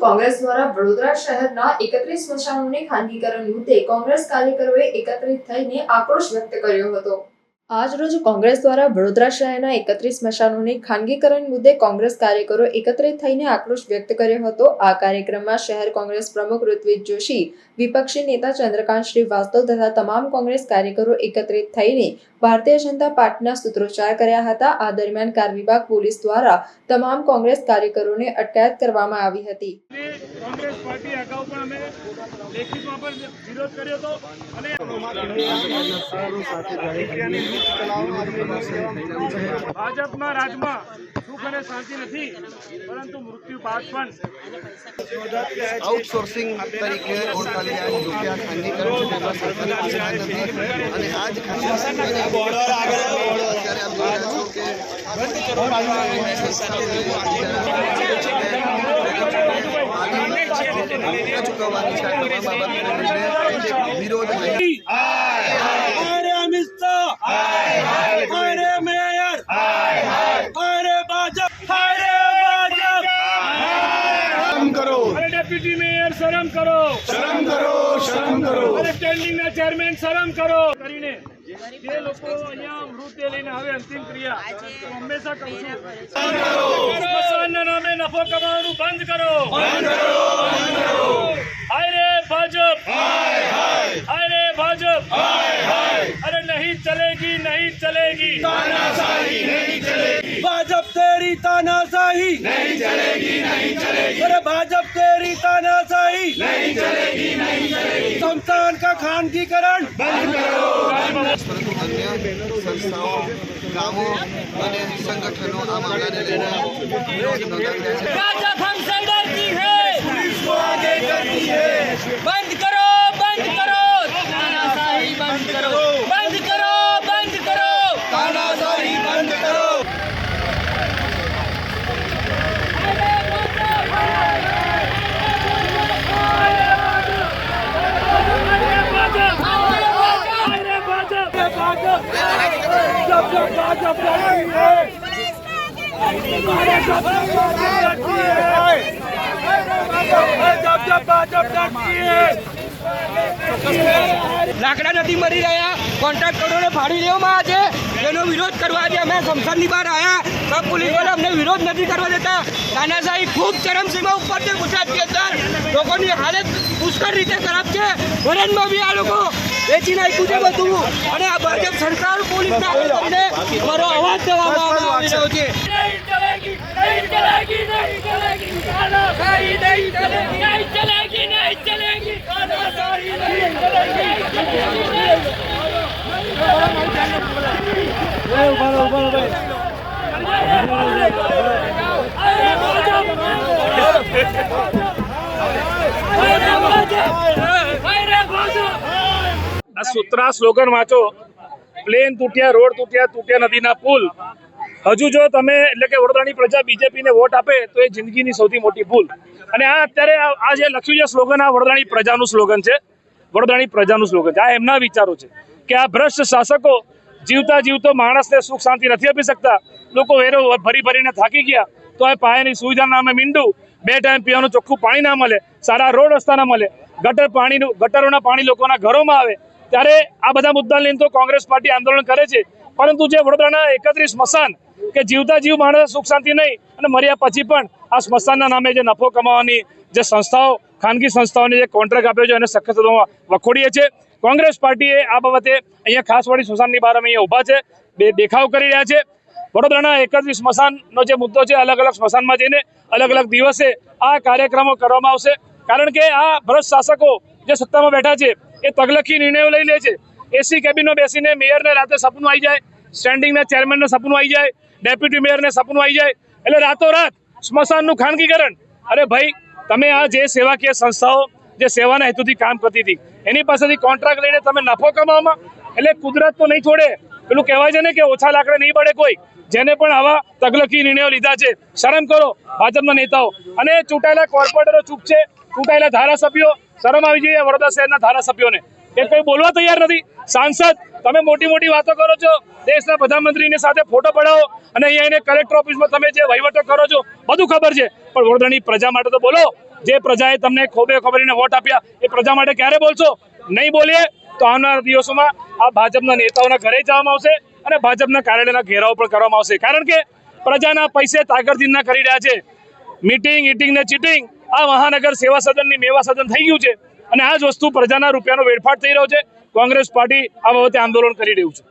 કોંગ્રેસ દ્વારા વડોદરા શહેરના 31 સ્મશાનોને ખાનગીકરણ મુદ્દે કોંગ્રેસ કાર્યકરોએ એકત્રિત થઈને આક્રોશ વ્યક્ત કર્યો હતો। આજરોજ કોંગ્રેસ દ્વારા વડોદરા શહેરના 31 સ્મશાનોને ખાનગીકરણ મુદ્દે કોંગ્રેસ કાર્યકરો એકત્રિત થઈને આક્રોશ વ્યક્ત કર્યો હતો। આ કાર્યક્રમમાં શહેર કોંગ્રેસ પ્રમુખ ઋત્વિજ જોશી, વિપક્ષી નેતા ચંદ્રકાંત શ્રીવાસ્તવ તથા તમામ કોંગ્રેસ કાર્યકરો એકત્રિત થઈને ભારતીય જનતા પાર્ટીના સૂત્રોચ્ચાર કર્યા હતા। આ દરમિયાન કાર વિભાગ પોલીસ દ્વારા તમામ કોંગ્રેસ કાર્યકરોને અટકાયત કરવામાં આવી હતી। કોંગ્રેસ પાર્ટી અગાઉ પણ અમે લેખિતમાં પણ વિરોધ કર્યો હતો અને ભાજપના રાજમાં સુખ અને શાંતિ નથી, પરંતુ મૃત્યુ બાદ પણ આઉટસોર્સિંગ તરીકે ઓળખાતી આ રૂપિયા ખાનગીકરણ છે તેમાં સરકારી પૈસા નથી અને આ જ ચૂકવવાની છે આ તમામ બાબતને વિરોધ डेप्यूटी मेयर शर्म करो, शर्म करो, शर्म करो, स्टेન્ડિંગ ના ચેરમેન શરમ કરો કરીને જે લોકો અહીંયા મૃતદેહ લઈને હવે અંતિમ ક્રિયા હંમેશા કહું છું, સ્મશાનના નામે નફો કમાવાનું બંધ કરો, બંધ કરો, બંધ કરો। હાય રે ભાજપ, હાય હાય, હાય રે ભાજપ, હાય હાય, અરે નહીં ચલેગી, નહીં ચલેગી, તાનાશાही नहीं चलेगी, भाजप तेरी तानाशाही नहीं चलेगी, नहीं चलेगी, अरे भाजप तेरी तानाशाही नहीं चलेगी, नहीं चलेगी, शमशान का खानगीकरण बंद करो। પરંતુ અન્ય સંસ્થાઓ, ગામો અને સંગઠનો આ મામલાને લઈને વિરોધ નોંધાવી રહ્યા છે। भाजप हमसे डरती है, पुलिस को आगे करती है, बंद करो, बंद करो, तानाशाही बंद करो, बंद करो, बंद करो, तानाशाही बंद करो। લાકડા નથી મળી રહ્યા, કોન્ટ્રાક્ટરોને ફાડી લેવામાં આવે છે, જેનો વિરોધ કરવા આજે અમે સંસદની બહાર આવ્યા તો પોલીસ વાળા અમને વિરોધ નથી કરવા દેતા। તાનાશાહી ખૂબ ચરમસીમા ઉપર છે ગુજરાતની અંદર, લોકોની હાલત પુષ્કળ રીતે ખરાબ છે। વરણમાં બી આ લોકો વેચી નાખ્યું છે બધું અને આ ભાજપ સરકાર પોલીસના આંદોલનને અમારો અવાજ દેવામાં આવી રહ્યો છે। नहीं चलेगी, नहीं चलेगी, नहीं चलेगी, तानाशाही नहीं चलेगी, नहीं चलेगी, नहीं चलेगी, तानाशाही नहीं चलेगी, આ સૂત્રા સ્લોગન વાંચો, પ્લેન તૂટ્યા, રોડ તૂટ્યા, તૂટ્યા નદીના પુલ। હજુ જો તમે એટલે કે વડોદરાની પ્રજા બીજેપીને વોટ આપે તો એ જિંદગીની સૌથી મોટી ભૂલ। અને આ અત્યારે આ જે લખ્યું છે સ્લોગન, આ વડોદરાની પ્રજાનું સ્લોગન છે, વડોદરાની પ્રજાનું સ્લોગન છે। આ એમના વિચારો છે કે આ ભ્રષ્ટ શાસકો જીવતા જીવતો માણસને સુખ શાંતિ નથી આપી શકતા, લોકો વેરો ભરી ભરીને થાકી ગયા તો આ પાયાની સુવિધા નામે મીંડું, 2 ટાઈમ પીવાનું ચોખ્ખું પાણી ના મળે, સારા રોડ રસ્તા ના મળે, ગટરોના પાણી લોકોના ઘરોમાં આવે, ત્યારે આ બધા મુદ્દા લઈને તો કોંગ્રેસ પાર્ટી આંદોલન કરે છે। પરંતુ જે વડોદરાના 31 સ્મશાન કે જીવતા જીવ માણસ સુખ શાંતિ નહીં અને મર્યા પછી પણ આ સ્મશાનના નામે જે નફો કમાવાની જે સંસ્થાઓ, ખાનગી સંસ્થાઓને જે કોન્ટ્રાક્ટ આપ્યો છે એને સખત વખોડીએ છીએ। કોંગ્રેસ પાર્ટીએ આ બાબતે અહીંયા ખાસ વળી સ્મશાનની બહાર અમે અહીંયા ઊભા છે, દેખાવ કરી રહ્યા છે। વડોદરાના 31 સ્મશાનનો જે મુદ્દો છે, અલગ અલગ સ્મશાનમાં જઈને અલગ અલગ દિવસે આ કાર્યક્રમો કરવામાં આવશે, કારણ કે આ ભ્રષ્ટ શાસકો જે સત્તામાં બેઠા છે એ તગલખી નિર્ણયો લઈ લે છે। એસી કેબિનમાં બેસીને મેયરને રાતે સપનું આવી જાય, સ્ટેન્ડિંગના ચેરમેનને સપનું આવી જાય, ડેપ્યુટી મેયરને સપનું આવી જાય, એટલે રાતોરાત સ્મશાનનું ખાનગીકરણ। અરે ભાઈ, તમે આ જે સેવાકીય સંસ્થાઓ જે સેવાના હેતુથી કામ કરતી હતી એની પાસેથી કોન્ટ્રાક્ટ લઈને તમે નફો કમાવામાં, એટલે કુદરત તો નહીં છોડે, પેલું કહેવાય છે ને કે ઓછા લાકડે નહીં પડે કોઈ। જેને પણ આવા તગલખી નિર્ણયો લીધા છે, શરમ કરો ભાજપના નેતાઓ। અને ચૂંટાયેલા કોર્પોરેટરો ચૂપ છે, ચૂંટાયેલા ધારાસભ્યો શરમ આવી જોઈએ વડોદરા શહેરના ધારાસભ્યોને। એ કંઈ બોલવા તૈયાર નથી. સાંસદ તમે મોટી મોટી વાતો કરો છો, દેશના પ્રધાનમંત્રીની સાથે ફોટો પડાવો અને અહીંયા એને કલેક્ટર ઓફિસમાં તમે જે વહીવટો કરો છો બધું ખબર છે, પણ વડોદરાની પ્રજા માટે તો બોલો. જે પ્રજાએ તમને ખોબે ખબરીને વોટ આપ્યા એ પ્રજા માટે ક્યારે બોલશો? નહીં બોલીએ તો આવનારા દિવસોમાં આ ભાજપના નેતાઓના ઘરે જવામાં આવશે અને ભાજપના કાર્યાલયના ઘેરાવ પણ કરવામાં આવશે. કારણ કે પ્રજાના પૈસે તાકરદીના કરી રહ્યા છે. મીટિંગ ઈટિંગ ને ચીટિંગ આ મહાનગર સેવા સદનની મેવા સદન થઈ ગયું છે અને આ જ વસ્તુ પ્રજાના રૂપિયાનો વેડફાટ થઈ રહ્યો છે. કોંગ્રેસ પાર્ટી આ બાબતે આંદોલન કરી રહ્યું છે.